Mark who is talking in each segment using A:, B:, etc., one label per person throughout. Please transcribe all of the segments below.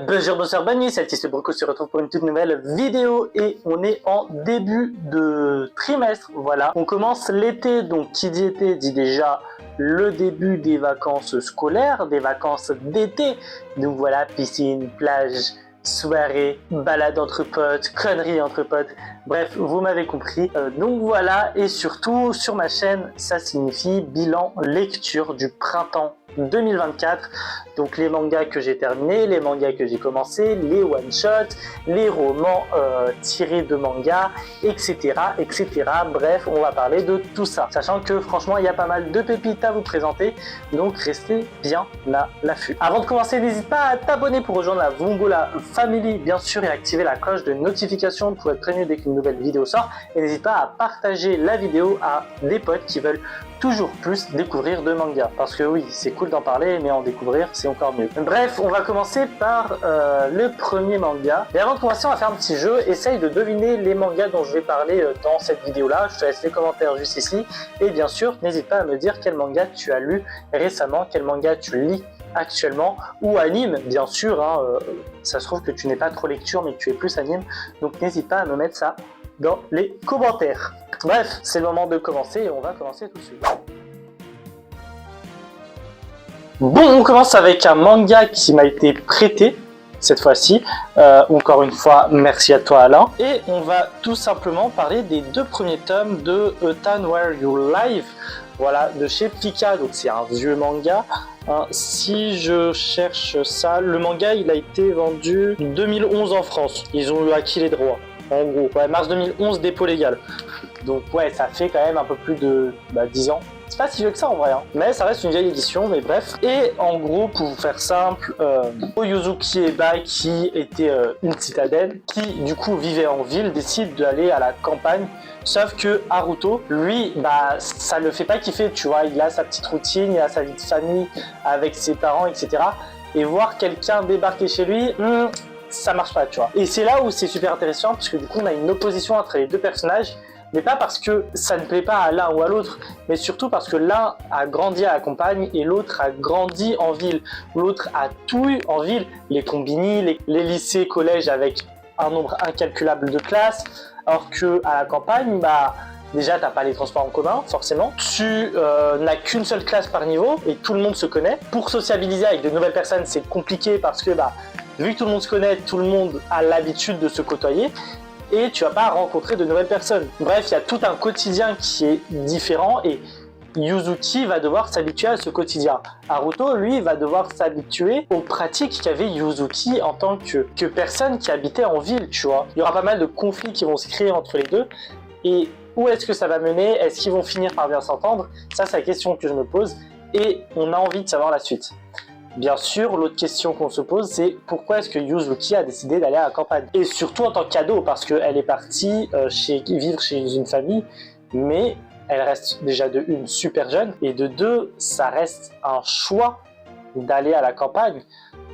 A: Bonjour, bonsoir, bonne nuit, c'est Altis Broco se retrouve pour une toute nouvelle vidéo et on est en début de trimestre, voilà. On commence l'été, donc qui dit été dit déjà le début des vacances scolaires, des vacances d'été. Donc voilà, piscine, plage, soirée, balade entre potes, conneries entre potes, bref, vous m'avez compris. Donc voilà, et surtout sur ma chaîne, ça signifie bilan lecture du printemps 2024, donc les mangas que j'ai terminés, les mangas que j'ai commencé, les one-shots, les romans tirés de mangas, etc., etc. Bref, on va parler de tout ça, sachant que franchement, il y a pas mal de pépites à vous présenter, donc restez bien à l'affût. Avant de commencer, n'hésite pas à t'abonner pour rejoindre la Vongola Family, bien sûr, et activer la cloche de notification pour être prévenu dès qu'une nouvelle vidéo sort, et n'hésite pas à partager la vidéo à des potes qui veulent toujours plus découvrir de mangas, parce que oui, c'est cool d'en parler, mais en découvrir c'est encore mieux. Bref, on va commencer par le premier manga. Et avant de commencer, on va faire un petit jeu. Essaye de deviner les mangas dont je vais parler dans cette vidéo là. Je te laisse les commentaires juste ici, et bien sûr n'hésite pas à me dire quel manga tu as lu récemment, quel manga tu lis actuellement, ou anime bien sûr, hein, ça se trouve que tu n'es pas trop lecture mais que tu es plus anime, donc n'hésite pas à me mettre ça dans les commentaires. Bref, c'est le moment de commencer et on va commencer tout de suite. Bon, on commence avec un manga qui m'a été prêté cette fois-ci. Encore une fois, merci à toi Alain. Et on va tout simplement parler des deux premiers tomes de A Town Where You Live, voilà, de chez Pika. Donc c'est un vieux manga. Si je cherche ça, le manga il a été vendu en 2011 en France. Ils ont eu acquis les droits. En gros, ouais, mars 2011, dépôt légal. Donc ouais, ça fait quand même un peu plus de 10 ans. C'est pas si vieux que ça en vrai, hein. Mais ça reste une vieille édition, mais bref. Et en gros, pour vous faire simple, Oyuzuki Eba, qui était une citadelle, qui du coup vivait en ville, décide d'aller à la campagne. Sauf que Haruto, lui, ça le fait pas kiffer, tu vois. Il a sa petite routine, il a sa vie de famille avec ses parents, etc. Et voir quelqu'un débarquer chez lui, ça marche pas, tu vois. Et c'est là où c'est super intéressant, parce que du coup, on a une opposition entre les deux personnages. Mais pas parce que ça ne plaît pas à l'un ou à l'autre, mais surtout parce que l'un a grandi à la campagne et l'autre a grandi en ville. L'autre a tout eu en ville, les combini, les lycées, collèges avec un nombre incalculable de classes, alors que à la campagne, déjà t'as pas les transports en commun, forcément. Tu n'as qu'une seule classe par niveau et tout le monde se connaît. Pour sociabiliser avec de nouvelles personnes, c'est compliqué parce que vu que tout le monde se connaît, tout le monde a l'habitude de se côtoyer. Et tu vas pas rencontrer de nouvelles personnes. Bref, il y a tout un quotidien qui est différent et Yuzuki va devoir s'habituer à ce quotidien. Haruto, lui, va devoir s'habituer aux pratiques qu'avait Yuzuki en tant que personne qui habitait en ville, tu vois. Il y aura pas mal de conflits qui vont se créer entre les deux. Et où est-ce que ça va mener? Est-ce qu'ils vont finir par bien s'entendre? Ça, c'est la question que je me pose et on a envie de savoir la suite. Bien sûr, l'autre question qu'on se pose, c'est pourquoi est-ce que Yuzuki a décidé d'aller à la campagne? Et surtout en tant qu'ado, parce qu'elle est partie vivre chez une famille, mais elle reste déjà de une super jeune, et de deux, ça reste un choix d'aller à la campagne,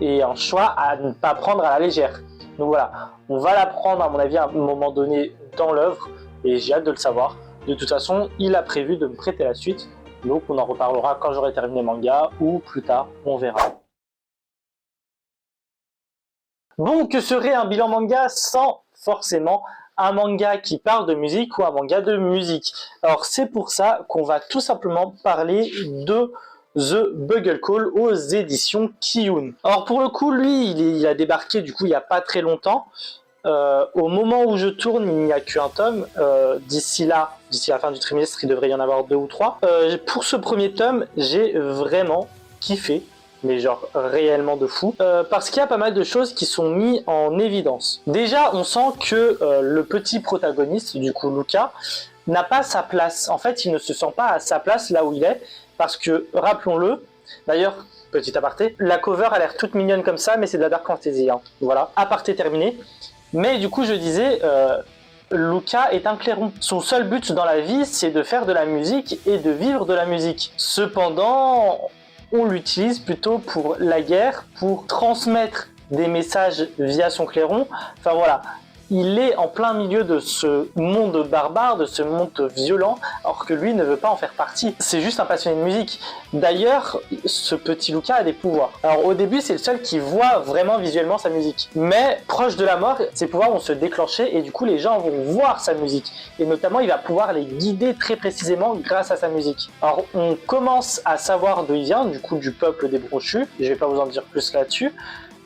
A: et un choix à ne pas prendre à la légère. Donc voilà, on va l'apprendre à mon avis à un moment donné dans l'œuvre, et j'ai hâte de le savoir. De toute façon, il a prévu de me prêter la suite. Donc on en reparlera quand j'aurai terminé le manga ou plus tard, on verra. Bon, que serait un bilan manga sans forcément un manga qui parle de musique ou un manga de musique? Alors c'est pour ça qu'on va tout simplement parler de The Bugle Call aux éditions Kiyun. Alors pour le coup, lui, il a débarqué du coup il n'y a pas très longtemps. Au moment où je tourne, il n'y a qu'un tome. D'ici la fin du trimestre, il devrait y en avoir 2 ou 3. Pour ce premier tome, j'ai vraiment kiffé, mais genre réellement de fou, parce qu'il y a pas mal de choses qui sont mises en évidence. Déjà, on sent que le petit protagoniste, du coup Luca, n'a pas sa place. En fait, il ne se sent pas à sa place là où il est, parce que, rappelons-le, d'ailleurs, petit aparté, la cover a l'air toute mignonne comme ça, mais c'est de la dark fantasy, hein. Voilà, aparté terminé. Mais du coup, je disais, Luca est un clairon. Son seul but dans la vie, c'est de faire de la musique et de vivre de la musique. Cependant, on l'utilise plutôt pour la guerre, pour transmettre des messages via son clairon. Enfin voilà, il est en plein milieu de ce monde barbare, de ce monde violent, alors que lui ne veut pas en faire partie. C'est juste un passionné de musique. D'ailleurs, ce petit Luca a des pouvoirs. Alors au début, c'est le seul qui voit vraiment visuellement sa musique. Mais proche de la mort, ses pouvoirs vont se déclencher et du coup les gens vont voir sa musique. Et notamment, il va pouvoir les guider très précisément grâce à sa musique. Alors on commence à savoir d'où il vient, du coup du peuple des Bronchus. Je vais pas vous en dire plus là-dessus.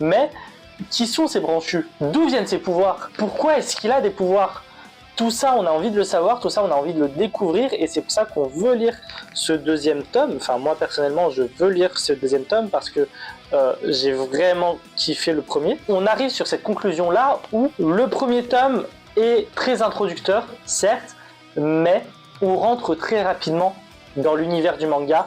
A: Mais qui sont ces Bronchus? D'où viennent ses pouvoirs? Pourquoi est-ce qu'il a des pouvoirs? Tout ça, on a envie de le savoir, tout ça, on a envie de le découvrir, et c'est pour ça qu'on veut lire ce deuxième tome. Enfin, moi, personnellement, je veux lire ce deuxième tome parce que j'ai vraiment kiffé le premier. On arrive sur cette conclusion-là où le premier tome est très introducteur, certes, mais on rentre très rapidement dans l'univers du manga.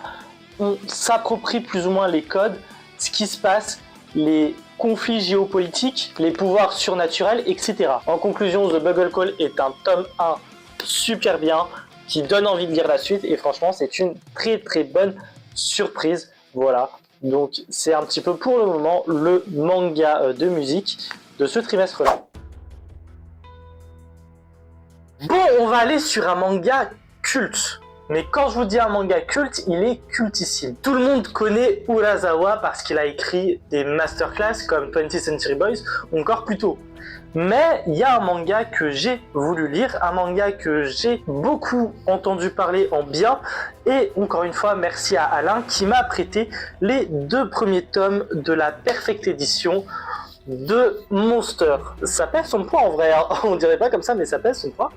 A: On s'approprie plus ou moins les codes, ce qui se passe, les conflits géopolitiques, les pouvoirs surnaturels, etc. En conclusion, The Bugle Call est un tome 1 super bien, qui donne envie de lire la suite, et franchement, c'est une très très bonne surprise. Voilà, donc c'est un petit peu pour le moment le manga de musique de ce trimestre-là. Bon, on va aller sur un manga culte. Mais quand je vous dis un manga culte, il est cultissime. Tout le monde connaît Urasawa parce qu'il a écrit des masterclass comme 20th Century Boys ou encore plus tôt. Mais il y a un manga que j'ai voulu lire, un manga que j'ai beaucoup entendu parler en bien, et encore une fois merci à Alain qui m'a prêté les 2 premiers tomes de la Perfect Edition de Monster. Ça pèse son poids en vrai, hein. On dirait pas comme ça mais ça pèse son poids.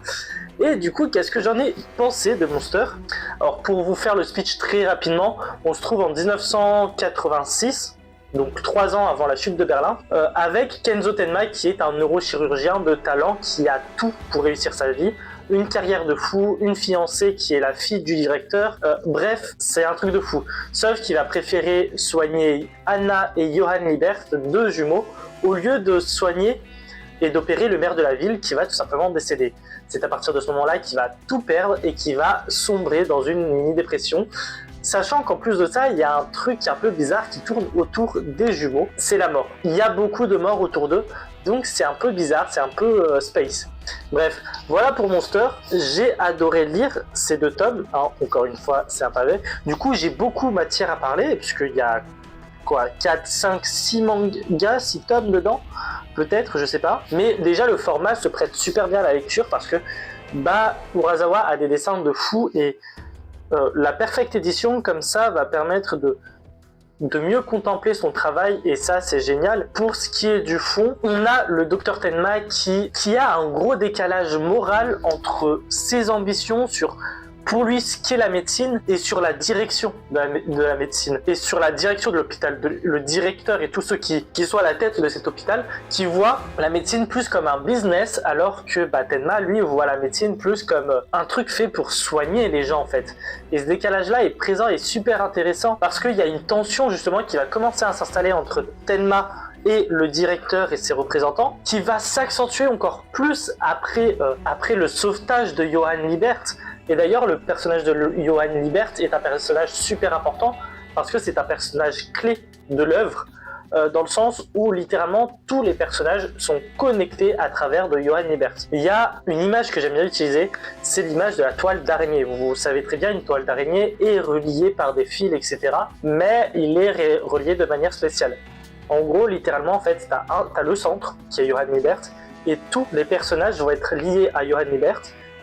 A: Et du coup, qu'est-ce que j'en ai pensé de Monster? Alors pour vous faire le speech très rapidement, on se trouve en 1986, donc 3 ans avant la chute de Berlin, avec Kenzo Tenma qui est un neurochirurgien de talent qui a tout pour réussir sa vie, une carrière de fou, une fiancée qui est la fille du directeur, bref, c'est un truc de fou. Sauf qu'il va préférer soigner Anna et Johann Liebert, 2 jumeaux, au lieu de soigner et d'opérer le maire de la ville qui va tout simplement décéder. C'est à partir de ce moment-là qu'il va tout perdre et qu'il va sombrer dans une mini-dépression. Sachant qu'en plus de ça, il y a un truc un peu bizarre qui tourne autour des jumeaux, c'est la mort. Il y a beaucoup de morts autour d'eux, donc c'est un peu bizarre, c'est un peu space. Bref, voilà pour Monster. J'ai adoré lire ces 2 tomes. Alors, encore une fois, c'est un pavé. Du coup, j'ai beaucoup matière à parler, puisqu'il y a quoi, 4, 5, 6 mangas, 6 tomes dedans, peut-être, je sais pas. Mais déjà, le format se prête super bien à la lecture parce que Urasawa a des dessins de fou et la Perfect Edition, comme ça, va permettre de mieux contempler son travail et ça, c'est génial. Pour ce qui est du fond, on a le Dr Tenma qui a un gros décalage moral entre ses ambitions sur pour lui ce qu'est la médecine et sur la direction de la médecine et sur la direction de l'hôpital, le directeur et tous ceux qui sont à la tête de cet hôpital qui voient la médecine plus comme un business alors que Tenma lui voit la médecine plus comme un truc fait pour soigner les gens en fait. Et ce décalage là est présent et super intéressant parce qu'il y a une tension justement qui va commencer à s'installer entre Tenma et le directeur et ses représentants qui va s'accentuer encore plus après le sauvetage de Johann Liebert. Et d'ailleurs, le personnage de Johann Liebert est un personnage super important parce que c'est un personnage clé de l'œuvre dans le sens où littéralement tous les personnages sont connectés à travers de Johann Liebert. Il y a une image que j'aime bien utiliser, c'est l'image de la toile d'araignée. Vous savez très bien, une toile d'araignée est reliée par des fils, etc. Mais il est relié de manière spéciale. En gros, littéralement, en fait, t'as le centre qui est Johann Liebert et tous les personnages vont être liés à Johann Liebert.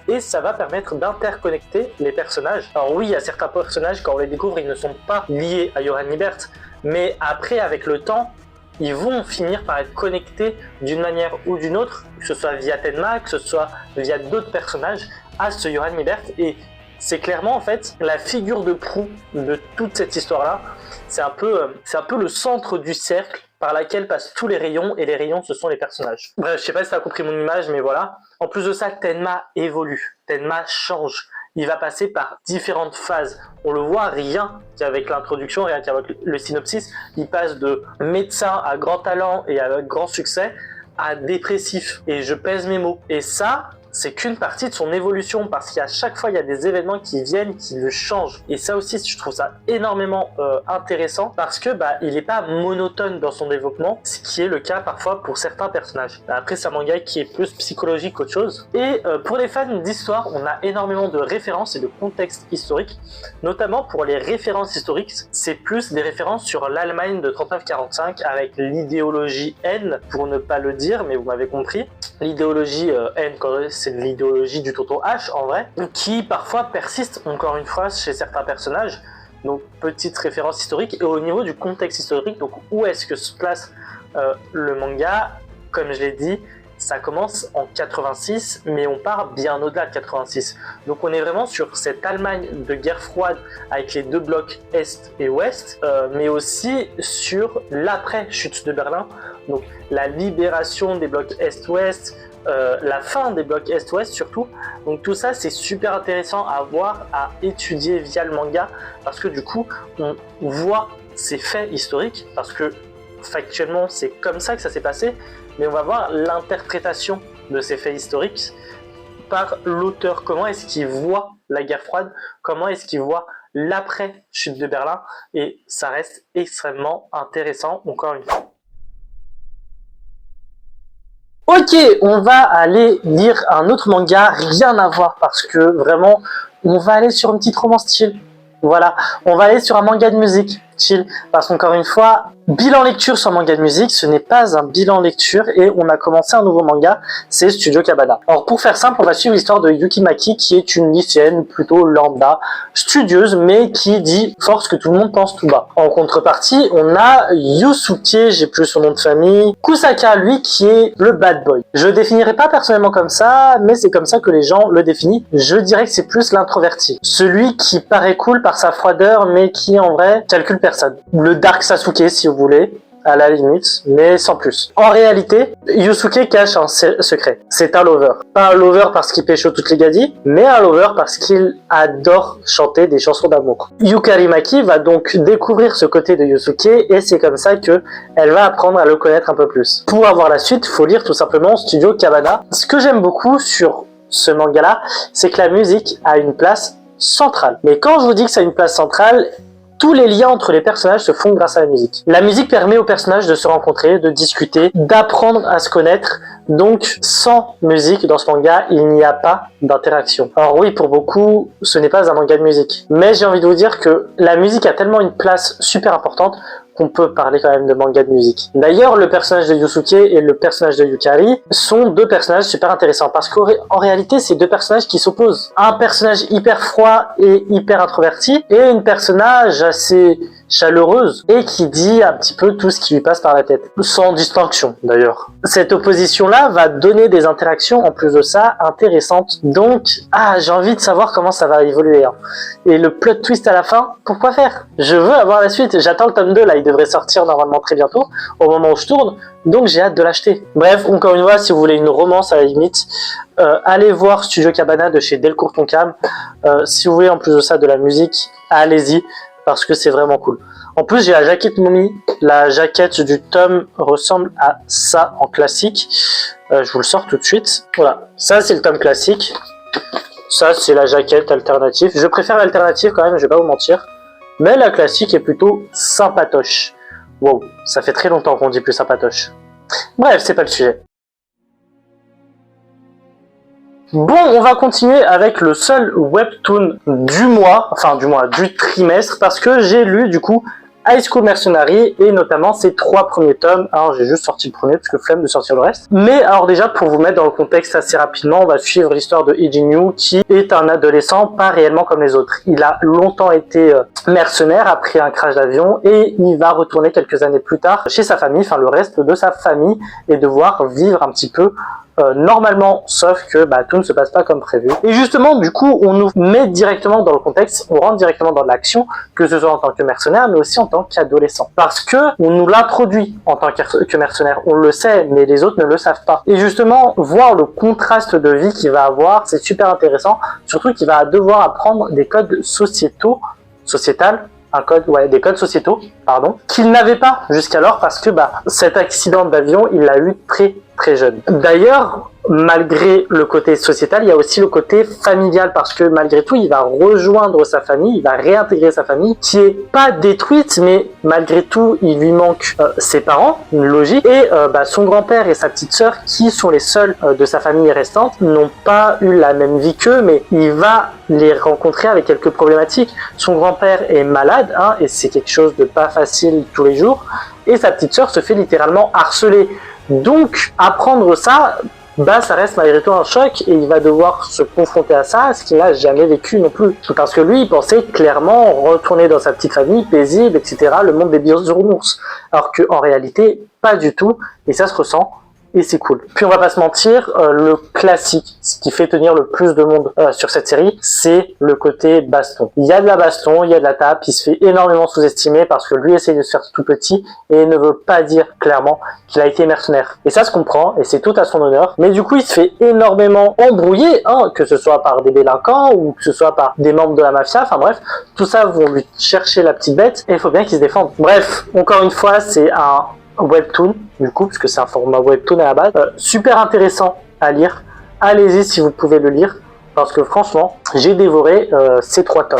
A: Et ça va permettre d'interconnecter les personnages. Alors oui, il y a certains personnages, quand on les découvre, ils ne sont pas liés à Johann Liebert, mais après, avec le temps, ils vont finir par être connectés d'une manière ou d'une autre, que ce soit via Tenma, que ce soit via d'autres personnages, à ce Johann Liebert. Et c'est clairement, en fait, la figure de proue de toute cette histoire-là. C'est un peu le centre du cercle par laquelle passent tous les rayons, et les rayons, ce sont les personnages. Bref, je sais pas si tu as compris mon image, mais voilà. En plus de ça, Tenma évolue, Tenma change. Il va passer par différentes phases. On le voit rien qu'avec l'introduction, rien qu'avec le synopsis. Il passe de médecin à grand talent et à grand succès à dépressif. Et je pèse mes mots. Et ça, c'est qu'une partie de son évolution, parce qu'à chaque fois il y a des événements qui viennent, qui le changent. Et ça aussi, je trouve ça énormément intéressant, parce que il n'est pas monotone dans son développement, ce qui est le cas parfois pour certains personnages. Après, c'est un manga qui est plus psychologique qu'autre chose. Et pour les fans d'histoire, on a énormément de références et de contexte historique, notamment pour les références historiques, c'est plus des références sur l'Allemagne de 39-45 avec l'idéologie N, pour ne pas le dire, mais vous m'avez compris. L'idéologie N, c'est l'idéologie du tonton H en vrai, qui parfois persiste encore une fois chez certains personnages. Donc petite référence historique. Et au niveau du contexte historique, donc où est-ce que se place le manga? Comme je l'ai dit, ça commence en 86, mais on part bien au-delà de 86. Donc on est vraiment sur cette Allemagne de guerre froide avec les deux blocs Est et Ouest, mais aussi sur l'après-chute de Berlin, donc la libération des blocs Est-Ouest, la fin des blocs Est-Ouest surtout. Donc tout ça, c'est super intéressant à voir, à étudier via le manga, parce que du coup, on voit ces faits historiques, parce que factuellement, c'est comme ça que ça s'est passé, mais on va voir l'interprétation de ces faits historiques par l'auteur. Comment est-ce qu'il voit la guerre froide? Comment est-ce qu'il voit l'après-chute de Berlin? Et ça reste extrêmement intéressant, encore une fois. Ok, on va aller lire un autre manga, rien à voir, parce que vraiment, on va aller sur une petite romance chill. Voilà, on va aller sur un manga de musique chill, parce qu'encore une fois, bilan lecture sur manga de musique, ce n'est pas un bilan lecture, et on a commencé un nouveau manga, c'est Studio Cabana. Alors pour faire simple, on va suivre l'histoire de Yukimaki, qui est une lycéenne plutôt lambda, studieuse, mais qui dit force que tout le monde pense tout bas. En contrepartie, on a Yusuke, j'ai plus son nom de famille, Kusaka, lui, qui est le bad boy. Je le définirai pas personnellement comme ça, mais c'est comme ça que les gens le définissent. Je dirais que c'est plus l'introverti. Celui qui paraît cool par sa froideur, mais qui en vrai calcule personne. Le Dark Sasuke, si vous voulez, à la limite, mais sans plus. En réalité, Yusuke cache un secret. C'est un lover. Pas un lover parce qu'il pécho toutes les gadis, mais un lover parce qu'il adore chanter des chansons d'amour. Yukarimaki va donc découvrir ce côté de Yusuke, et c'est comme ça que elle va apprendre à le connaître un peu plus. Pour avoir la suite, il faut lire tout simplement Studio Cabana. Ce que j'aime beaucoup sur ce manga-là, c'est que la musique a une place centrale. Mais quand je vous dis que ça a une place centrale, tous les liens entre les personnages se font grâce à la musique. La musique permet aux personnages de se rencontrer, de discuter, d'apprendre à se connaître. Donc, sans musique dans ce manga, il n'y a pas d'interaction. Alors oui, pour beaucoup, ce n'est pas un manga de musique. Mais j'ai envie de vous dire que la musique a tellement une place super importante qu'on peut parler quand même de manga de musique. D'ailleurs, le personnage de Yusuke et le personnage de Yukari sont deux personnages super intéressants, parce qu'en réalité, c'est deux personnages qui s'opposent. Un personnage hyper froid et hyper introverti, et une personnage assez chaleureuse et qui dit un petit peu tout ce qui lui passe par la tête, sans distinction d'ailleurs. Cette opposition-là va donner des interactions en plus de ça intéressantes. Donc, j'ai envie de savoir comment ça va évoluer. Hein. Et le plot twist à la fin, pourquoi faire? Je veux avoir la suite. J'attends le tome 2, là, il devrait sortir normalement très bientôt, au moment où je tourne. Donc j'ai hâte de l'acheter. Bref, encore une fois, si vous voulez une romance à la limite, allez voir Studio Cabana de chez Delcourt Tonkam. Si vous voulez en plus de ça de la musique, allez-y, parce que c'est vraiment cool. En plus, j'ai la jaquette Momi. La jaquette du tome ressemble à ça en classique. Je vous le sors tout de suite. Voilà, ça c'est le tome classique. Ça c'est la jaquette alternative. Je préfère l'alternative quand même, je vais pas vous mentir. Mais la classique est plutôt sympatoche. Wow, ça fait très longtemps qu'on dit plus sympatoche. Bref, c'est pas le sujet. Bon, on va continuer avec le seul webtoon du trimestre, parce que j'ai lu du coup High School Mercenary et notamment ses 3 premiers tomes. Alors j'ai juste sorti le premier parce que flemme de sortir le reste. Mais alors déjà, pour vous mettre dans le contexte assez rapidement, on va suivre l'histoire de Ijinyu, qui est un adolescent pas réellement comme les autres. Il a longtemps été mercenaire après un crash d'avion, et il va retourner quelques années plus tard chez sa famille, enfin le reste de sa famille, et devoir vivre un petit peu normalement, sauf que tout ne se passe pas comme prévu. Et justement, du coup, on nous met directement dans le contexte, on rentre directement dans l'action, que ce soit en tant que mercenaire, mais aussi en tant qu'adolescent. Parce que on nous l'introduit en tant que mercenaire, on le sait, mais les autres ne le savent pas. Et justement, voir le contraste de vie qu'il va avoir, c'est super intéressant, surtout qu'il va devoir apprendre des codes des codes sociétaux, qu'il n'avait pas jusqu'alors, parce que cet accident d'avion, il l'a eu très très jeune. D'ailleurs, malgré le côté sociétal, il y a aussi le côté familial parce que malgré tout, il va rejoindre sa famille, il va réintégrer sa famille qui est pas détruite, mais malgré tout, il lui manque ses parents, une logique, et son grand-père et sa petite sœur, qui sont les seuls de sa famille restante, n'ont pas eu la même vie qu'eux, mais il va les rencontrer avec quelques problématiques. Son grand-père est malade, et c'est quelque chose de pas facile tous les jours, et sa petite sœur se fait littéralement harceler. Donc, apprendre ça, ça reste malgré tout un choc et il va devoir se confronter à ça, ce qu'il n'a jamais vécu non plus. Parce que lui, il pensait clairement retourner dans sa petite famille, paisible, etc., le monde des bisounours. Alors qu'en réalité, pas du tout, et ça se ressent. Et c'est cool. Puis on va pas se mentir, le classique, ce qui fait tenir le plus de monde sur cette série, c'est le côté baston. Il y a de la baston, il y a de la tape, il se fait énormément sous-estimer parce que lui essaye de se faire tout petit et ne veut pas dire clairement qu'il a été mercenaire. Et ça se comprend et c'est tout à son honneur. Mais du coup, il se fait énormément embrouiller, que ce soit par des délinquants ou que ce soit par des membres de la mafia. Enfin bref, tout ça vont lui chercher la petite bête et il faut bien qu'il se défende. Bref, encore une fois, c'est un webtoon du coup puisque c'est un format webtoon à la base, super intéressant à lire. Allez-y si vous pouvez le lire parce que franchement j'ai dévoré ces 3 tomes.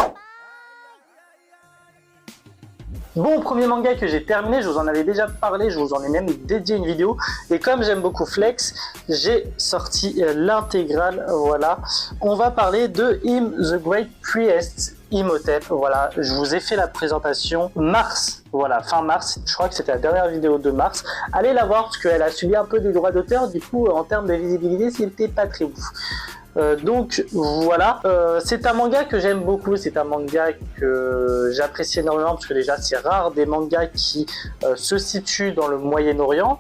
A: Bon, premier manga que j'ai terminé, je vous en avais déjà parlé, je vous en ai même dédié une vidéo, et comme j'aime beaucoup Flex, j'ai sorti l'intégrale, voilà. On va parler de Him the Great Priest Imhotep, voilà, je vous ai fait la présentation mars, voilà, fin mars, je crois que c'était la dernière vidéo de mars. Allez la voir parce qu'elle a subi un peu des droits d'auteur, du coup en termes de visibilité, c'était pas très ouf. Donc voilà, c'est un manga que j'aime beaucoup, c'est un manga que j'apprécie énormément parce que déjà c'est rare des mangas qui se situent dans le Moyen-Orient,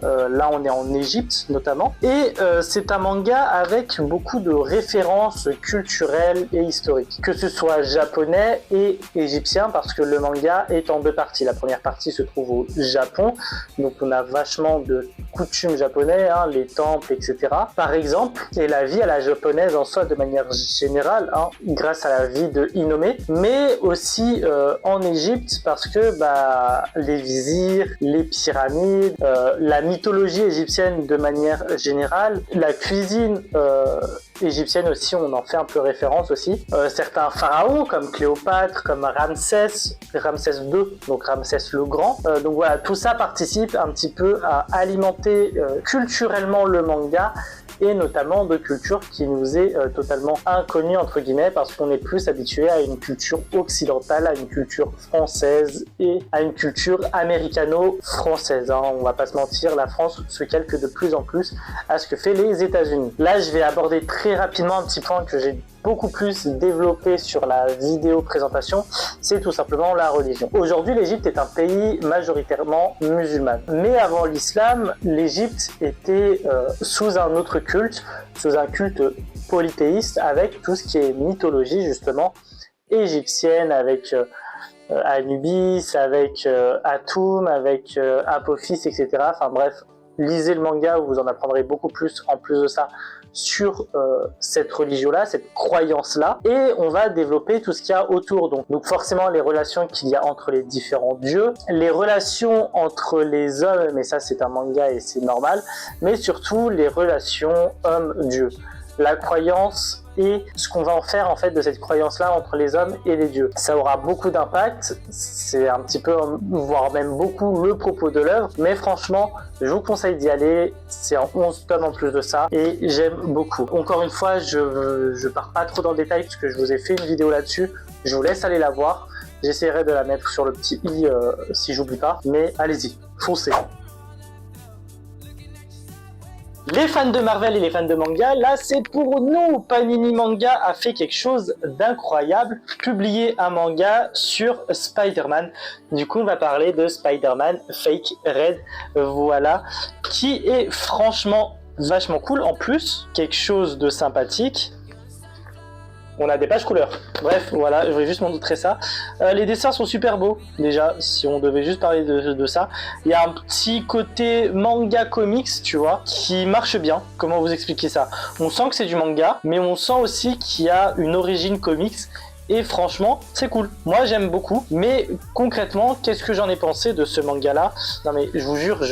A: là on est en Égypte notamment, et c'est un manga avec beaucoup de références culturelles et historiques, que ce soit japonais et égyptien parce que le manga est en 2 parties. La première partie se trouve au Japon, donc on a vachement de coutumes japonais, les temples, etc. par exemple, et la vie à la japonaise en soi de manière générale, grâce à la vie de Inome, mais aussi en Égypte parce que les vizirs, les pyramides, la mythologie égyptienne de manière générale, la cuisine égyptienne aussi, on en fait un peu référence aussi. Certains pharaons comme Cléopâtre, comme Ramsès II, donc Ramsès le Grand. Donc voilà, tout ça participe un petit peu à alimenter culturellement le manga, et notamment de culture qui nous est totalement inconnue entre guillemets parce qu'on est plus habitué à une culture occidentale, à une culture française et à une culture américano-française. On va pas se mentir, la France se calque de plus en plus à ce que fait les États-Unis. Là, je vais aborder très rapidement un petit point que j'ai beaucoup plus développé sur la vidéo présentation, c'est tout simplement la religion. Aujourd'hui, l'Égypte est un pays majoritairement musulman. Mais avant l'islam, l'Égypte était sous un autre culte, sous un culte polythéiste avec tout ce qui est mythologie justement égyptienne, avec Anubis, avec Atum, avec Apophis, etc. Enfin bref, lisez le manga, vous en apprendrez beaucoup plus en plus de ça sur cette religion-là, cette croyance-là, et on va développer tout ce qu'il y a autour. Donc forcément les relations qu'il y a entre les différents dieux, les relations entre les hommes, mais ça c'est un manga et c'est normal, mais surtout les relations homme-dieu. La croyance et ce qu'on va en faire en fait de cette croyance-là entre les hommes et les dieux. Ça aura beaucoup d'impact, c'est un petit peu, voire même beaucoup le propos de l'œuvre, mais franchement, je vous conseille d'y aller, c'est en 11 tomes en plus de ça, et j'aime beaucoup. Encore une fois, je pars pas trop dans le détail parce que je vous ai fait une vidéo là-dessus, je vous laisse aller la voir, j'essaierai de la mettre sur le petit i si j'oublie pas, mais allez-y, foncez. Les fans de Marvel et les fans de manga, là c'est pour nous. Panini Manga a fait quelque chose d'incroyable, publié un manga sur Spider-Man. Du coup on va parler de Spider-Man Fake Red, voilà, qui est franchement vachement cool. En plus, quelque chose de sympathique. On a des pages couleurs. Bref, voilà, je voulais juste montrer ça. Les dessins sont super beaux, déjà, si on devait juste parler de ça. Il y a un petit côté manga comics, tu vois, qui marche bien. Comment vous expliquer ça? On sent que c'est du manga, mais on sent aussi qu'il y a une origine comics. Et franchement, c'est cool. Moi, j'aime beaucoup. Mais concrètement, qu'est-ce que j'en ai pensé de ce manga-là? Non mais, je vous jure,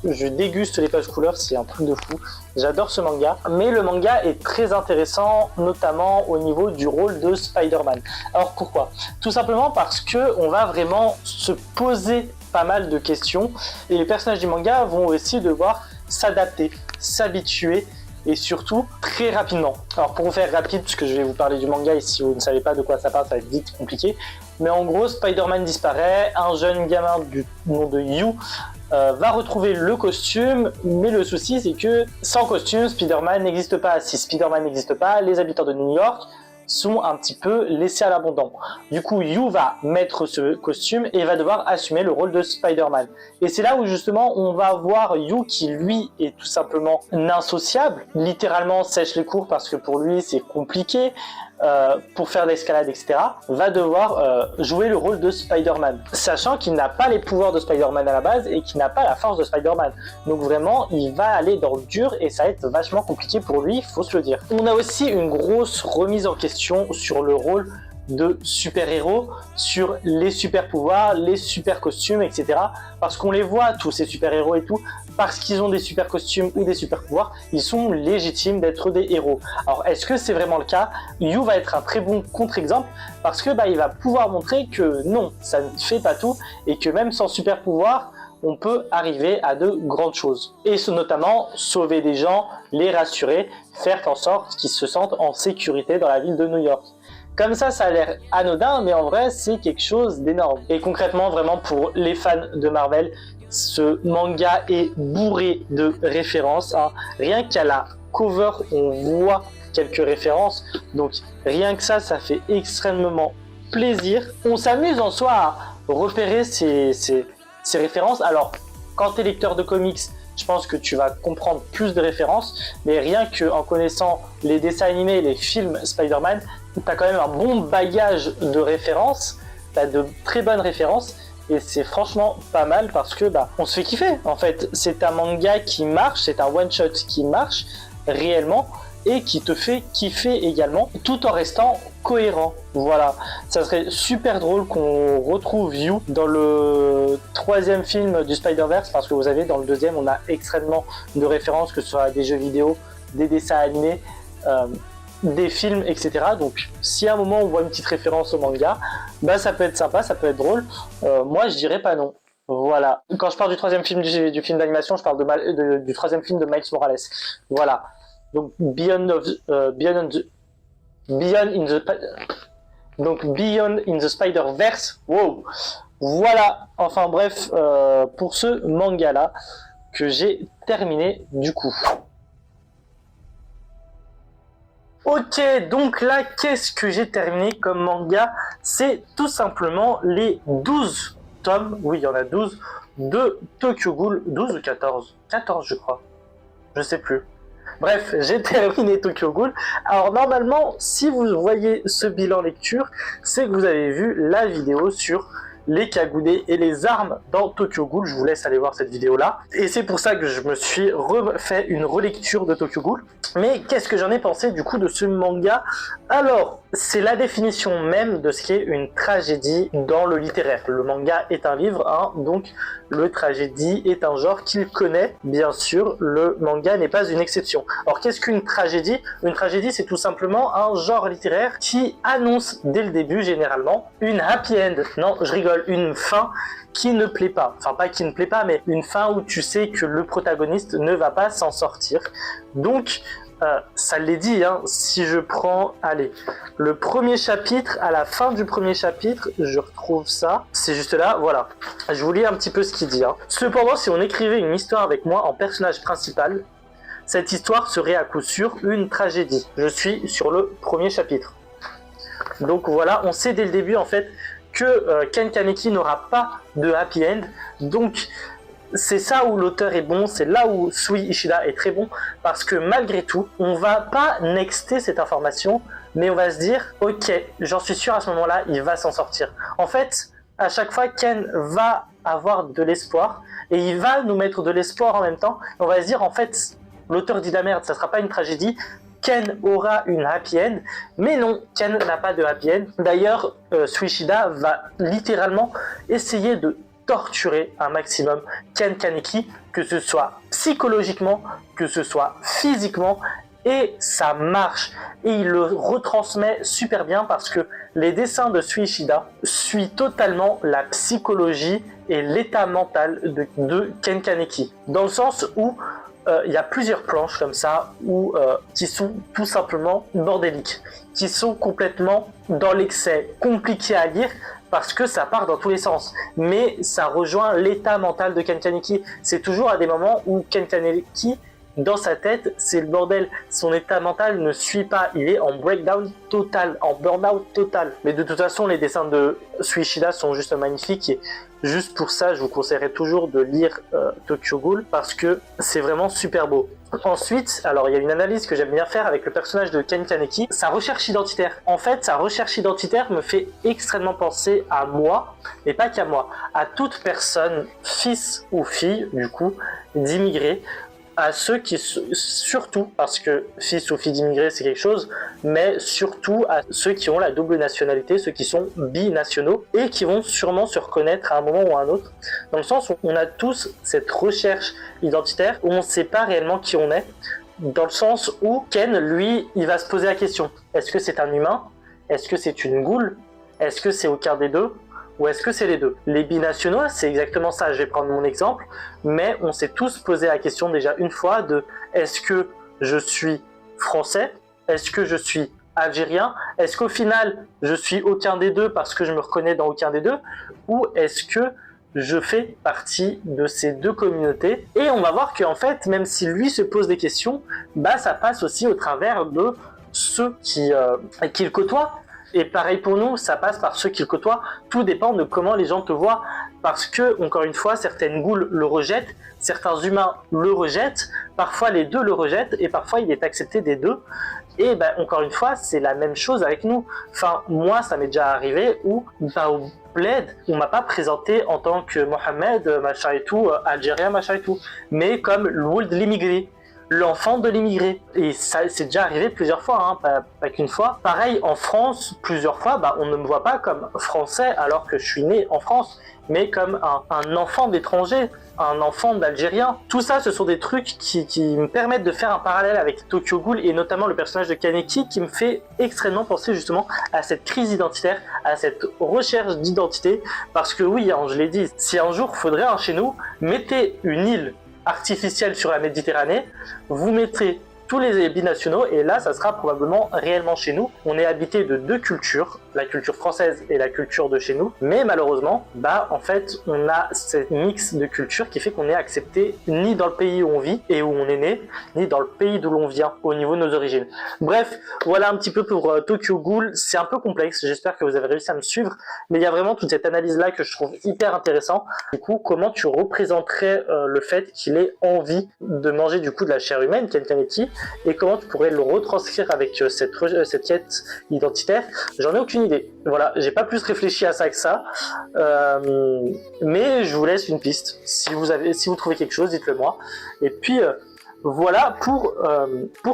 A: je déguste les pages couleurs, c'est un truc de fou. J'adore ce manga, mais le manga est très intéressant, notamment au niveau du rôle de Spider-Man. Alors pourquoi? Tout simplement parce que on va vraiment se poser pas mal de questions et les personnages du manga vont aussi devoir s'adapter, s'habituer et surtout très rapidement. Alors pour vous faire rapide, puisque je vais vous parler du manga et si vous ne savez pas de quoi ça parle, ça va être vite compliqué. Mais en gros, Spider-Man disparaît, un jeune gamin du nom de Yu va retrouver le costume, mais le souci c'est que sans costume, Spider-Man n'existe pas. Si Spider-Man n'existe pas, les habitants de New York sont un petit peu laissés à l'abandon. Du coup, Yu va mettre ce costume et va devoir assumer le rôle de Spider-Man. Et c'est là où justement on va voir Yu qui lui est tout simplement insociable, littéralement sèche les cours parce que pour lui c'est compliqué, pour faire l'escalade etc. va devoir jouer le rôle de Spider-Man, sachant qu'il n'a pas les pouvoirs de Spider-Man à la base et qu'il n'a pas la force de Spider-Man. Donc vraiment il va aller dans le dur et ça va être vachement compliqué pour lui, faut se le dire. On a aussi une grosse remise en question sur le rôle de super-héros, sur les super-pouvoirs, les super-costumes, etc. Parce qu'on les voit, tous ces super-héros et tout, parce qu'ils ont des super-costumes ou des super-pouvoirs, ils sont légitimes d'être des héros. Alors, est-ce que c'est vraiment le cas? Yu va être un très bon contre-exemple, parce que il va pouvoir montrer que non, ça ne fait pas tout, et que même sans super-pouvoir, on peut arriver à de grandes choses. Et notamment, sauver des gens, les rassurer, faire en sorte qu'ils se sentent en sécurité dans la ville de New York. Comme ça a l'air anodin, mais en vrai, c'est quelque chose d'énorme. Et concrètement, vraiment, pour les fans de Marvel, ce manga est bourré de références. Hein. Rien qu'à la cover, on voit quelques références. Donc, rien que ça fait extrêmement plaisir. On s'amuse en soi à repérer ces références. Alors, quand tu es lecteur de comics, je pense que tu vas comprendre plus de références, mais rien qu'en connaissant les dessins animés et les films Spider-Man, tu as quand même un bon bagage de références, tu as de très bonnes références, et c'est franchement pas mal parce que on se fait kiffer. En fait, c'est un manga qui marche, c'est un one-shot qui marche réellement, et qui te fait kiffer également, tout en restant cohérent. Voilà, ça serait super drôle qu'on retrouve Yu dans le troisième film du Spider-Verse, parce que vous savez, dans le deuxième, on a extrêmement de références, que ce soit des jeux vidéo, des dessins animés, des films, etc. Donc, si à un moment on voit une petite référence au manga, ça peut être sympa, ça peut être drôle. Moi, je dirais pas non. Voilà. Quand je parle du troisième film du film d'animation, je parle du troisième film de Miles Morales. Voilà. Donc Beyond in the Spider-Verse. Wow. Voilà. Enfin bref, pour ce manga là que j'ai terminé du coup. Ok, donc là, qu'est-ce que j'ai terminé comme manga? C'est tout simplement les 12 tomes, oui, il y en a 12, de Tokyo Ghoul. 12 ou 14? 14, je crois. Je sais plus. Bref, j'ai terminé Tokyo Ghoul. Alors normalement, si vous voyez ce bilan lecture, c'est que vous avez vu la vidéo sur les cagoulés et les armes dans Tokyo Ghoul. Je vous laisse aller voir cette vidéo là. Et c'est pour ça que je me suis refait une relecture de Tokyo Ghoul. Mais qu'est-ce que j'en ai pensé du coup de ce manga? Alors, c'est la définition même de ce qu'est une tragédie dans le littéraire. Le manga est un livre, hein, donc le tragédie est un genre qu'il connaît. Bien sûr, le manga n'est pas une exception. Alors, qu'est-ce qu'une tragédie? Une tragédie, c'est tout simplement un genre littéraire qui annonce dès le début, généralement, une happy end. Non, je rigole, une fin qui ne plaît pas. Enfin, pas qui ne plaît pas, mais une fin où tu sais que le protagoniste ne va pas s'en sortir. Donc, ça l'est dit, hein, si je prends, allez, le premier chapitre, à la fin du premier chapitre, je retrouve ça, c'est juste là, voilà. Je vous lis un petit peu ce qu'il dit. Hein. Cependant, si on écrivait une histoire avec moi en personnage principal, cette histoire serait à coup sûr une tragédie. Je suis sur le premier chapitre. Donc voilà, on sait dès le début en fait que Ken Kaneki n'aura pas de happy end. Donc c'est ça où l'auteur est bon, c'est là où Sui Ishida est très bon, parce que malgré tout, on va pas nexter cette information, mais on va se dire, ok, j'en suis sûr à ce moment-là, il va s'en sortir. En fait, à chaque fois, Ken va avoir de l'espoir, et il va nous mettre de l'espoir en même temps, on va se dire, en fait, l'auteur dit la merde, ça sera pas une tragédie, Ken aura une happy end, mais non, Ken n'a pas de happy end. D'ailleurs, Sui Ishida va littéralement essayer de torturer un maximum Ken Kaneki, que ce soit psychologiquement, que ce soit physiquement, et ça marche. Et il le retransmet super bien parce que les dessins de Suishida suivent totalement la psychologie et l'état mental de Ken Kaneki. Dans le sens où il y a plusieurs planches comme ça qui sont tout simplement bordéliques, qui sont complètement dans l'excès, compliqués à lire parce que ça part dans tous les sens. Mais ça rejoint l'état mental de Ken Kaneki. C'est toujours à des moments où Ken Kaneki, dans sa tête, c'est le bordel. Son état mental ne suit pas. Il est en breakdown total, en burn-out total. Mais de toute façon, les dessins de Suishida sont juste magnifiques. Et juste pour ça, je vous conseillerais toujours de lire Tokyo Ghoul parce que c'est vraiment super beau. Ensuite, alors il y a une analyse que j'aime bien faire avec le personnage de Ken Kaneki, sa recherche identitaire. En fait, sa recherche identitaire me fait extrêmement penser à moi, mais pas qu'à moi, à toute personne, fils ou fille, du coup, d'immigrés, à ceux qui, surtout, parce que fils ou fille d'immigrés c'est quelque chose, mais surtout à ceux qui ont la double nationalité, ceux qui sont binationaux et qui vont sûrement se reconnaître à un moment ou à un autre, dans le sens où on a tous cette recherche identitaire où on ne sait pas réellement qui on est, dans le sens où Ken, lui, il va se poser la question, est-ce que c'est un humain? Est-ce que c'est une goule? Est-ce que c'est aucun des deux? Ou est-ce que c'est les deux? Les binationaux, c'est exactement ça. Je vais prendre mon exemple, mais on s'est tous posé la question déjà une fois de est-ce que je suis français? Est-ce que je suis algérien? Est-ce qu'au final, je suis aucun des deux parce que je me reconnais dans aucun des deux? Ou est-ce que je fais partie de ces deux communautés? Et on va voir qu'en fait, même si lui se pose des questions, bah ça passe aussi au travers de ceux qui le côtoient. Et pareil pour nous, ça passe par ceux qui le côtoient. Tout dépend de comment les gens te voient. Parce que, encore une fois, certaines goules le rejettent, certains humains le rejettent, parfois les deux le rejettent, et parfois il est accepté des deux. Et ben, encore une fois, c'est la même chose avec nous. Enfin, moi, ça m'est déjà arrivé où, au bled, on m'a pas présenté en tant que Mohamed, machin et tout, algérien, machin et tout, mais comme l'ould l'immigré. L'enfant de l'immigré. Et ça, c'est déjà arrivé plusieurs fois, hein, pas qu'une fois. Pareil, en France, plusieurs fois, on ne me voit pas comme français alors que je suis né en France, mais comme un enfant d'étranger, un enfant d'Algérien. Tout ça, ce sont des trucs qui me permettent de faire un parallèle avec Tokyo Ghoul et notamment le personnage de Kaneki qui me fait extrêmement penser justement à cette crise identitaire, à cette recherche d'identité. Parce que oui, hein, je l'ai dit, si un jour il faudrait un chez nous, mettez une île artificielle sur la Méditerranée, vous mettrez tous les binationaux et là ça sera probablement réellement chez nous. On est habité de deux cultures, la culture française et la culture de chez nous, mais malheureusement en fait on a ce mix de cultures qui fait qu'on est accepté ni dans le pays où on vit et où on est né, ni dans le pays d'où l'on vient au niveau de nos origines. Bref, voilà un petit peu pour Tokyo Ghoul. C'est un peu complexe, j'espère que vous avez réussi à me suivre, mais il y a vraiment toute cette analyse là que je trouve hyper intéressant. Du coup, comment tu représenterais le fait qu'il ait envie de manger du coup de la chair humaine, Ken Kaneki, et comment tu pourrais le retranscrire avec cette quête identitaire? J'en ai aucune idée. Voilà, j'ai pas plus réfléchi à ça que ça, mais je vous laisse une piste. Si vous trouvez quelque chose, dites-le moi. Et puis voilà pour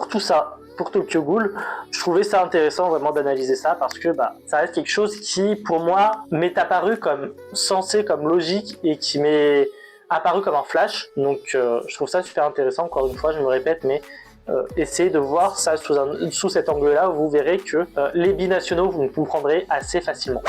A: tout ça. Pour Tokyo Ghoul, je trouvais ça intéressant vraiment d'analyser ça parce que ça reste quelque chose qui pour moi m'est apparu comme sensé, comme logique et qui m'est apparu comme un flash. Donc je trouve ça super intéressant. Encore une fois, je me répète, mais essayez de voir ça sous cet angle-là, vous verrez que les binationaux, vous me comprendrez assez facilement.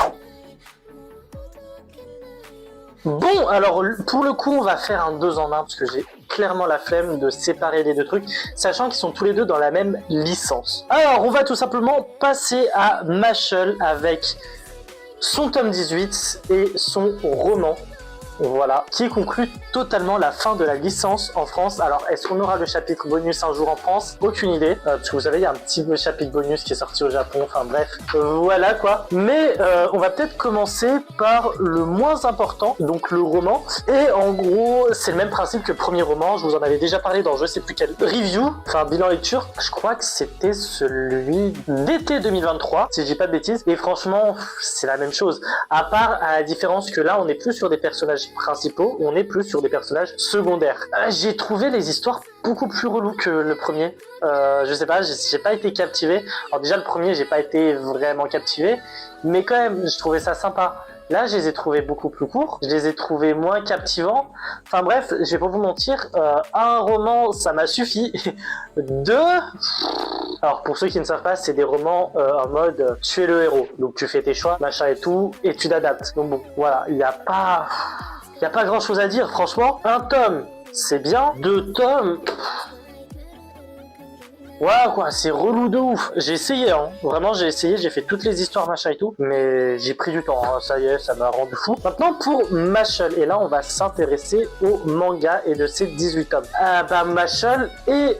A: Bon, alors pour le coup, on va faire un 2 en 1 parce que j'ai clairement la flemme de séparer les deux trucs, sachant qu'ils sont tous les deux dans la même licence. Alors, on va tout simplement passer à Mashle avec son tome 18 et son roman. Voilà, qui conclut totalement la fin de la licence en France. Alors, est-ce qu'on aura le chapitre bonus un jour en France? Aucune idée, parce que vous savez, il y a un petit chapitre bonus qui est sorti au Japon, enfin bref, voilà quoi. Mais on va peut-être commencer par le moins important, donc le roman. Et en gros, c'est le même principe que le premier roman, je vous en avais déjà parlé dans je sais plus quel review, enfin bilan lecture, je crois que c'était celui d'été 2023, si je dis pas de bêtises. Et franchement, c'est la même chose, à part à la différence que là, on est plus sur des personnages principaux, on est plus sur des personnages secondaires. J'ai trouvé les histoires beaucoup plus relous que le premier. Je sais pas, j'ai pas été captivé. Alors déjà le premier, j'ai pas été vraiment captivé, mais quand même, je trouvais ça sympa. Là, je les ai trouvés beaucoup plus courts, je les ai trouvés moins captivants. Enfin bref, je vais pas vous mentir, un roman, ça m'a suffi. Deux... Alors pour ceux qui ne savent pas, c'est des romans en mode tu es le héros. Donc tu fais tes choix, machin et tout, et tu t'adaptes. Donc bon, voilà, il n'y a pas grand chose à dire, franchement. Un tome, c'est bien. Deux tomes... Ouais quoi, c'est relou de ouf. J'ai essayé, hein. Vraiment j'ai essayé, j'ai fait toutes les histoires machin et tout, mais j'ai pris du temps, hein. Ça y est, ça m'a rendu fou. Maintenant pour Mashle, et là on va s'intéresser au manga et de ses 18 tomes. Mashle est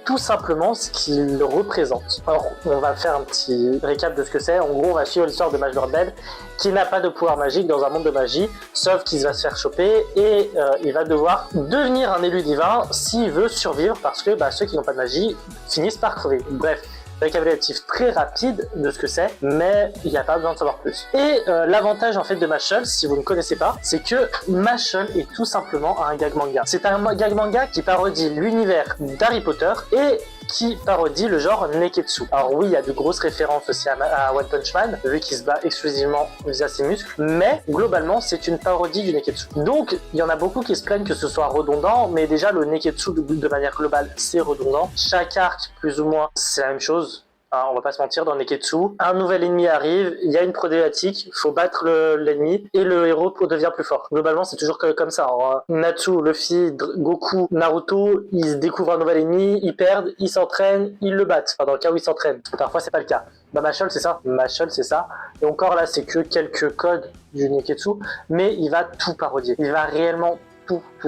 A: tout simplement ce qu'il représente. Alors, on va faire un petit récap de ce que c'est. En gros, on va suivre l'histoire de Major Bell, qui n'a pas de pouvoir magique dans un monde de magie, sauf qu'il va se faire choper et il va devoir devenir un élu divin s'il veut survivre, parce que ceux qui n'ont pas de magie finissent par crever. Bref, récapitulatif très rapide de ce que c'est, mais il n'y a pas besoin de savoir plus. Et l'avantage en fait de Mashle, si vous ne connaissez pas, c'est que Mashle est tout simplement un gag manga. C'est un gag manga qui parodie l'univers d'Harry Potter et qui parodie le genre Neketsu. Alors oui, il y a de grosses références aussi à One Punch Man, vu qu'il se bat exclusivement via ses muscles, mais globalement, c'est une parodie du Neketsu. Donc, il y en a beaucoup qui se plaignent que ce soit redondant, mais déjà, le Neketsu, de manière globale, c'est redondant. Chaque arc, plus ou moins, c'est la même chose. On va pas se mentir, dans Neketsu, un nouvel ennemi arrive, il y a une problématique, il faut battre l'ennemi et le héros devient plus fort. Globalement, c'est toujours comme ça. Alors, Natsu, Luffy, Goku, Naruto, ils découvrent un nouvel ennemi, ils perdent, ils s'entraînent, ils le battent. Enfin, dans le cas où ils s'entraînent. Parfois, c'est pas le cas. Mashle, c'est ça. Mashle, c'est ça. Et encore là, c'est que quelques codes du Neketsu, mais il va tout parodier. Il va réellement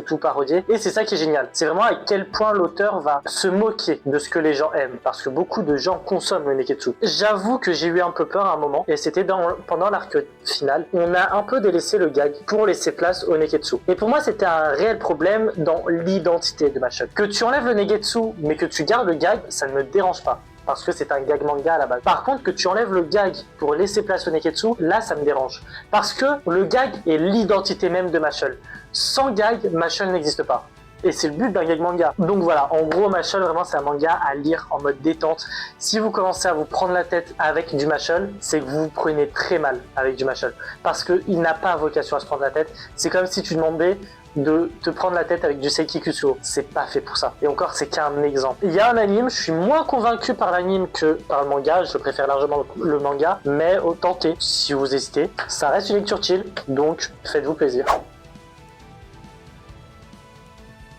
A: tout parodier, et c'est ça qui est génial. C'est vraiment à quel point l'auteur va se moquer de ce que les gens aiment, parce que beaucoup de gens consomment le Neketsu. J'avoue que j'ai eu un peu peur à un moment, et c'était pendant l'arc final, on a un peu délaissé le gag pour laisser place au Neketsu. Et pour moi, c'était un réel problème dans l'identité de Mashle. Que tu enlèves le Neketsu, mais que tu gardes le gag, ça ne me dérange pas, parce que c'est un gag manga à la base. Par contre, que tu enlèves le gag pour laisser place au Neketsu, là ça me dérange. Parce que le gag est l'identité même de Mashle. Sans gag, Mashle n'existe pas. Et c'est le but d'un gag manga. Donc voilà, en gros, Mashle, vraiment, c'est un manga à lire en mode détente. Si vous commencez à vous prendre la tête avec du Mashle, c'est que vous vous prenez très mal avec du Mashle. Parce qu'il n'a pas vocation à se prendre la tête. C'est comme si tu demandais de te prendre la tête avec du Seiki Kusuo. C'est pas fait pour ça. Et encore, c'est qu'un exemple. Il y a un anime, je suis moins convaincu par l'anime que par le manga. Je préfère largement le manga. Mais tentez, si vous hésitez. Ça reste une lecture chill, donc faites-vous plaisir.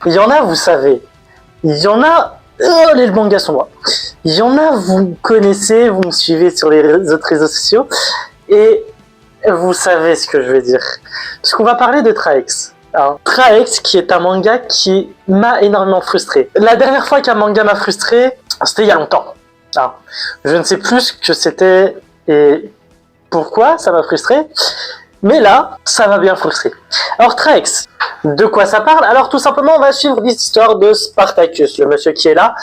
A: Il y en a, vous savez, il y en a, les mangas sont moi. Il y en a, vous connaissez, vous me suivez sur les autres réseaux sociaux, et vous savez ce que je veux dire. Parce qu'on va parler de Traex. Alors, Traex, qui est un manga qui m'a énormément frustré. La dernière fois qu'un manga m'a frustré, c'était il y a longtemps. Alors, je ne sais plus ce que c'était et pourquoi ça m'a frustré, mais là, ça m'a bien frustré. Alors, Traex, de quoi ça parle? Alors tout simplement, on va suivre l'histoire de Spartacus, le monsieur qui est là,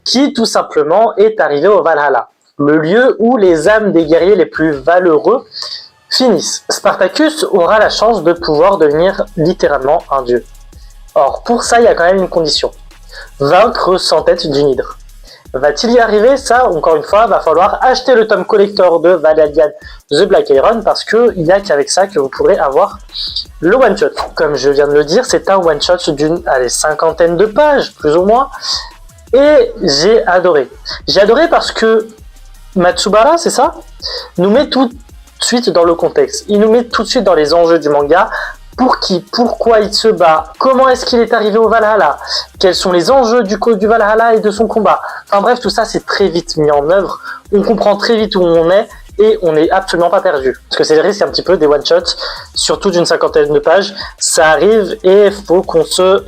A: qui tout simplement est arrivé au Valhalla, le lieu où les âmes des guerriers les plus valeureux finissent. Spartacus aura la chance de pouvoir devenir littéralement un dieu. Or pour ça, il y a quand même une condition. Vaincre 100 têtes d'une hydre. Va-t-il y arriver? Ça, encore une fois, va falloir acheter le tome collector de Valhalla The Black Iron, parce qu'il n'y a qu'avec ça que vous pourrez avoir le one-shot. Comme je viens de le dire, c'est un one-shot d'une cinquantaine de pages, plus ou moins, et j'ai adoré. J'ai adoré parce que Matsubara, c'est ça, nous met tout de suite dans le contexte. Il nous met tout de suite dans les enjeux du manga. Pour qui? Pourquoi il se bat? Comment est-ce qu'il est arrivé au Valhalla? Quels sont les enjeux du Valhalla et de son combat? Enfin bref, tout ça c'est très vite mis en œuvre. On comprend très vite où on est et on n'est absolument pas perdu. Parce que c'est le risque un petit peu des one-shots, surtout d'une cinquantaine de pages. Ça arrive et il faut qu'on se...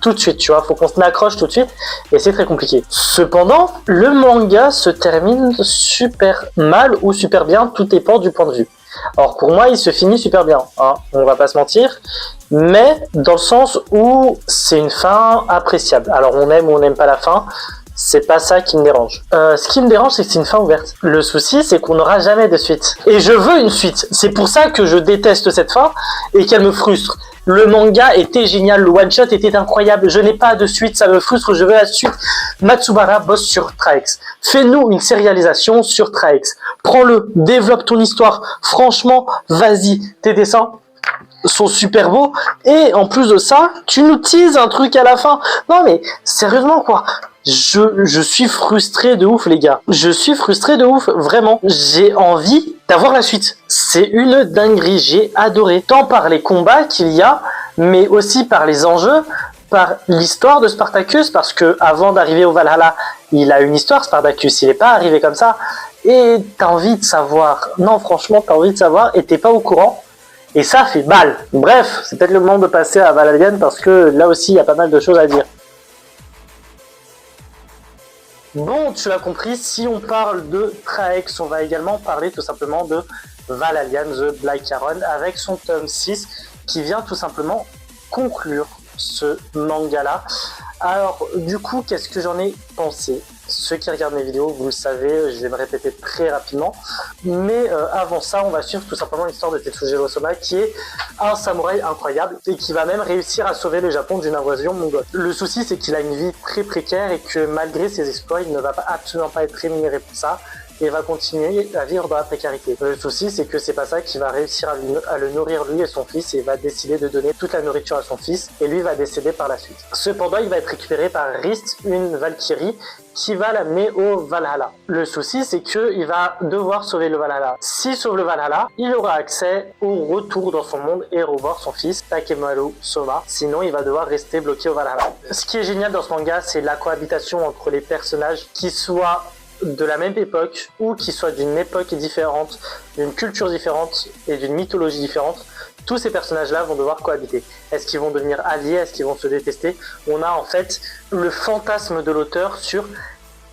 A: tout de suite, tu vois, faut qu'on se accroche tout de suite et c'est très compliqué. Cependant, le manga se termine super mal ou super bien, tout dépend du point de vue. Alors pour moi, il se finit super bien, hein, on va pas se mentir, mais dans le sens où c'est une fin appréciable. Alors on aime ou on n'aime pas la fin, c'est pas ça qui me dérange. Ce qui me dérange, c'est que c'est une fin ouverte. Le souci, c'est qu'on n'aura jamais de suite. Et je veux une suite. C'est pour ça que je déteste cette fin et qu'elle me frustre. Le manga était génial, le one-shot était incroyable, je n'ai pas de suite, ça me frustre, je veux la suite. Matsubara bosse sur Trax. Fais-nous une sérialisation sur Trax. Prends-le, développe ton histoire. Franchement, vas-y, tes dessins sont super beaux. Et en plus de ça, tu nous teases un truc à la fin. Non mais, sérieusement quoi. Je suis frustré de ouf les gars. Je suis frustré de ouf, vraiment. J'ai envie d'avoir la suite. C'est une dinguerie, j'ai adoré. Tant par les combats qu'il y a, mais aussi par les enjeux, par l'histoire de Spartacus, parce que avant d'arriver au Valhalla, il a une histoire Spartacus, il n'est pas arrivé comme ça. Et t'as envie de savoir. Non franchement, t'as envie de savoir et t'es pas au courant. Et ça fait mal. Bref, c'est peut-être le moment de passer à Valhalla parce que là aussi il y a pas mal de choses à dire. Bon, tu l'as compris, si on parle de Trax, on va également parler tout simplement de Valhalla The Black Iron avec son tome 6 qui vient tout simplement conclure ce manga-là. Alors, du coup, qu'est-ce que j'en ai pensé? Ceux qui regardent mes vidéos, vous le savez, je vais me répéter très rapidement. Mais avant ça, on va suivre tout simplement l'histoire de Tetsujiro Soma, qui est un samouraï incroyable et qui va même réussir à sauver le Japon d'une invasion mongole. Le souci, c'est qu'il a une vie très précaire et que malgré ses exploits, il ne va absolument pas être rémunéré pour ça et va continuer à vivre dans la précarité. Le souci, c'est que c'est pas ça qui va réussir à le nourrir lui et son fils, et va décider de donner toute la nourriture à son fils, et lui va décéder par la suite. Cependant, il va être récupéré par Rist, une Valkyrie, qui va l'amener au Valhalla. Le souci, c'est qu'il va devoir sauver le Valhalla. S'il sauve le Valhalla, il aura accès au retour dans son monde et revoir son fils, Takemaru Soma. Sinon, il va devoir rester bloqué au Valhalla. Ce qui est génial dans ce manga, c'est la cohabitation entre les personnages, qui soient de la même époque ou qui soient d'une époque différente, d'une culture différente et d'une mythologie différente. Tous ces personnages-là vont devoir cohabiter. Est-ce qu'ils vont devenir alliés? Est-ce qu'ils vont se détester? On a en fait le fantasme de l'auteur sur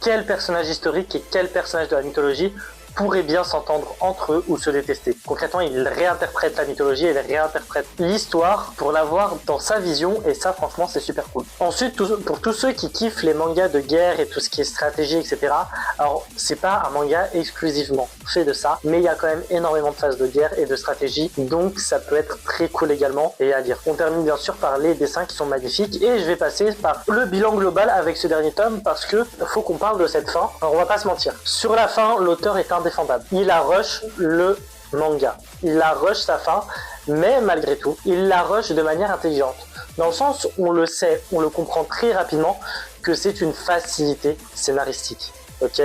A: quel personnage historique et quel personnage de la mythologie pourraient bien s'entendre entre eux ou se détester. Concrètement, il réinterprète la mythologie et il réinterprète l'histoire pour l'avoir dans sa vision, et ça, franchement, c'est super cool. Ensuite, pour tous ceux qui kiffent les mangas de guerre et tout ce qui est stratégie, etc., alors, c'est pas un manga exclusivement fait de ça, mais il y a quand même énormément de phases de guerre et de stratégie, donc ça peut être très cool également et à lire. On termine bien sûr par les dessins qui sont magnifiques, et je vais passer par le bilan global avec ce dernier tome, parce que faut qu'on parle de cette fin. Alors, on va pas se mentir. Sur la fin, l'auteur est indéfendable. Il a rush le manga. Il a rush sa fin, mais malgré tout, il la rush de manière intelligente. Dans le sens où on le sait, on le comprend très rapidement que c'est une facilité scénaristique. Ok,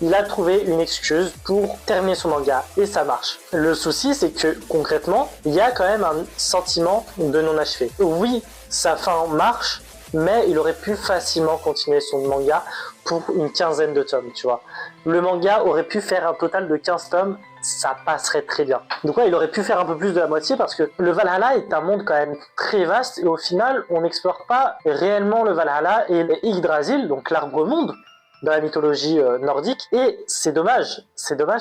A: il a trouvé une excuse pour terminer son manga et ça marche. Le souci, c'est que concrètement, il y a quand même un sentiment de non-achevé. Oui, sa fin marche, mais il aurait pu facilement continuer son manga pour une quinzaine de tomes, tu vois. Le manga aurait pu faire un total de 15 tomes, ça passerait très bien. Donc ouais, il aurait pu faire un peu plus de la moitié, parce que le Valhalla est un monde quand même très vaste, et au final, on n'explore pas réellement le Valhalla et Yggdrasil, donc l'arbre-monde, dans la mythologie nordique, et c'est dommage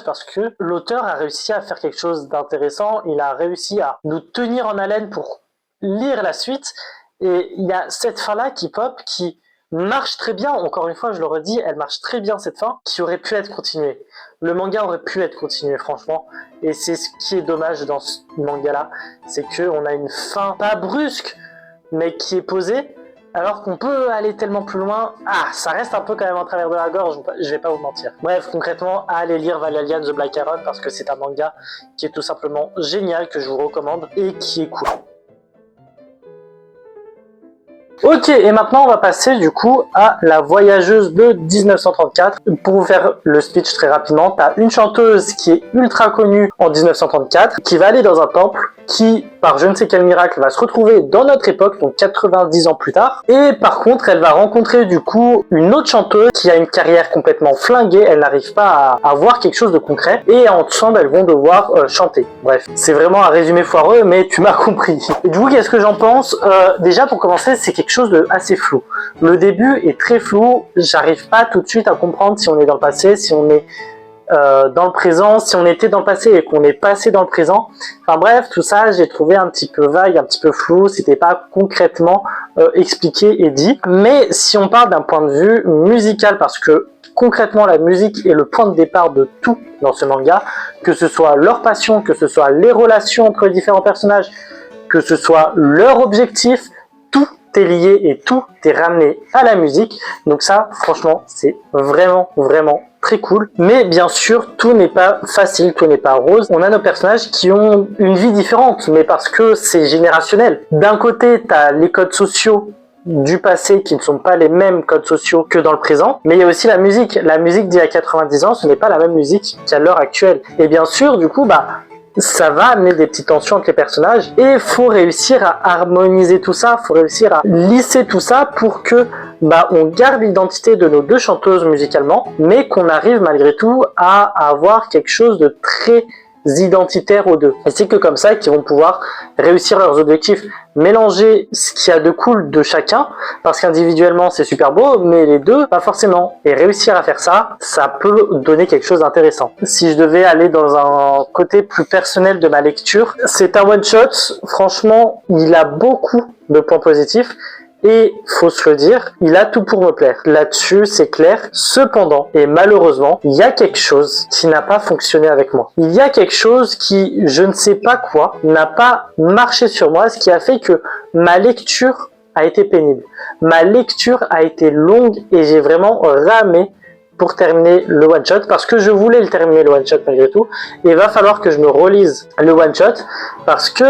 A: parce que l'auteur a réussi à faire quelque chose d'intéressant, il a réussi à nous tenir en haleine pour lire la suite, et il y a cette fin-là qui pop, qui marche très bien, encore une fois je le redis, elle marche très bien cette fin, qui aurait pu être continuée. Le manga aurait pu être continué franchement, et c'est ce qui est dommage dans ce manga-là, c'est qu'on a une fin pas brusque, mais qui est posée, alors qu'on peut aller tellement plus loin. Ah, ça reste un peu quand même en travers de la gorge, je vais pas vous mentir. Bref, concrètement, allez lire Valhalla The Black Iron, parce que c'est un manga qui est tout simplement génial, que je vous recommande, et qui est cool. Ok, et maintenant on va passer du coup à La Voyageuse de 1934. Pour vous faire le speech très rapidement, t'as une chanteuse qui est ultra connue en 1934, qui va aller dans un temple, qui, par je ne sais quel miracle, va se retrouver dans notre époque, donc 90 ans plus tard. Et par contre, elle va rencontrer du coup une autre chanteuse qui a une carrière complètement flinguée, elle n'arrive pas à avoir quelque chose de concret, et ensemble elles vont devoir chanter. Bref, c'est vraiment un résumé foireux, mais tu m'as compris. Et du coup, qu'est-ce que j'en pense? Déjà, pour commencer, c'est quelque chose de assez flou. Le début est très flou, j'arrive pas tout de suite à comprendre si on est dans le passé, si on est dans le présent, si on était dans le passé et qu'on est passé dans le présent. Enfin bref, tout ça j'ai trouvé un petit peu vague, un petit peu flou, c'était pas concrètement expliqué et dit. Mais si on parle d'un point de vue musical, parce que concrètement la musique est le point de départ de tout dans ce manga, que ce soit leur passion, que ce soit les relations entre les différents personnages, que ce soit leur objectif, tout est lié et tout est ramené à la musique. Donc ça, franchement, c'est vraiment très cool. Mais bien sûr, tout n'est pas facile, tout n'est pas rose. On a nos personnages qui ont une vie différente, mais parce que c'est générationnel. D'un côté, tu as les codes sociaux du passé qui ne sont pas les mêmes codes sociaux que dans le présent, mais il y a aussi la musique. La musique d'il y a 90 ans, ce n'est pas la même musique qu'à l'heure actuelle. Et bien sûr, du coup, ça va amener des petites tensions entre les personnages et il faut réussir à harmoniser tout ça, il faut réussir à lisser tout ça pour que on garde l'identité de nos deux chanteuses musicalement, mais qu'on arrive malgré tout à avoir quelque chose de très identitaire aux deux. Et c'est que comme ça qu'ils vont pouvoir réussir leurs objectifs, mélanger ce qu'il y a de cool de chacun, parce qu'individuellement c'est super beau, mais les deux pas forcément. Et réussir à faire ça, ça peut donner quelque chose d'intéressant. Si je devais aller dans un côté plus personnel de ma lecture, c'est un one shot, franchement il a beaucoup de points positifs, et faut se le dire, il a tout pour me plaire. Là-dessus, c'est clair. Cependant, et malheureusement, il y a quelque chose qui n'a pas fonctionné avec moi. Il y a quelque chose qui, je ne sais pas quoi, n'a pas marché sur moi, ce qui a fait que ma lecture a été pénible. Ma lecture a été longue et j'ai vraiment ramé pour terminer le one shot parce que je voulais le terminer le one shot malgré tout et il va falloir que je me relise le one shot parce que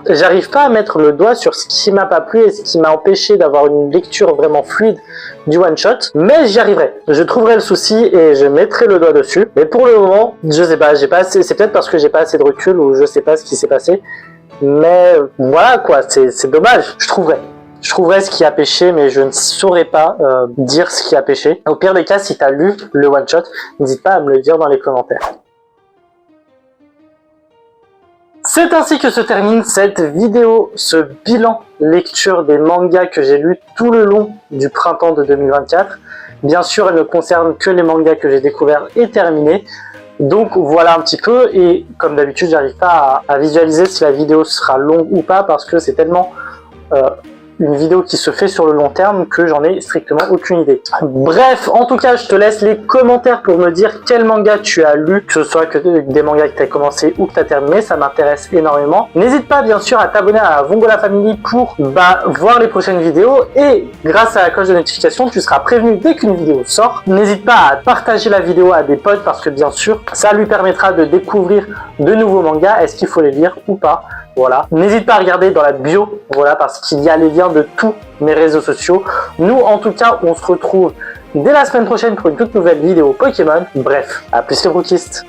A: j'arrive pas à mettre le doigt sur ce qui m'a pas plu et ce qui m'a empêché d'avoir une lecture vraiment fluide du one shot, mais j'y arriverai. Je trouverai le souci et je mettrai le doigt dessus, mais pour le moment je sais pas, c'est peut-être parce que j'ai pas assez de recul ou je sais pas ce qui s'est passé, mais voilà quoi, c'est dommage. Je trouverai ce qui a pêché, mais je ne saurais pas dire ce qui a pêché. Au pire des cas, si tu as lu le one-shot, n'hésite pas à me le dire dans les commentaires. C'est ainsi que se termine cette vidéo, ce bilan lecture des mangas que j'ai lus tout le long du printemps de 2024. Bien sûr, elle ne concerne que les mangas que j'ai découverts et terminés. Donc voilà un petit peu, et comme d'habitude, j'arrive pas à visualiser si la vidéo sera longue ou pas, parce que c'est tellement... une vidéo qui se fait sur le long terme que j'en ai strictement aucune idée. Bref, en tout cas, je te laisse les commentaires pour me dire quel manga tu as lu, que ce soit que des mangas que tu as commencé ou que tu as terminé, ça m'intéresse énormément. N'hésite pas bien sûr à t'abonner à la Vongola Family pour voir les prochaines vidéos et grâce à la cloche de notification, tu seras prévenu dès qu'une vidéo sort. N'hésite pas à partager la vidéo à des potes parce que bien sûr, ça lui permettra de découvrir de nouveaux mangas. Est-ce qu'il faut les lire ou pas? Voilà. N'hésite pas à regarder dans la bio, voilà, parce qu'il y a les liens de tous mes réseaux sociaux. Nous, en tout cas, on se retrouve dès la semaine prochaine pour une toute nouvelle vidéo Pokémon. Bref, à plus les brookistes.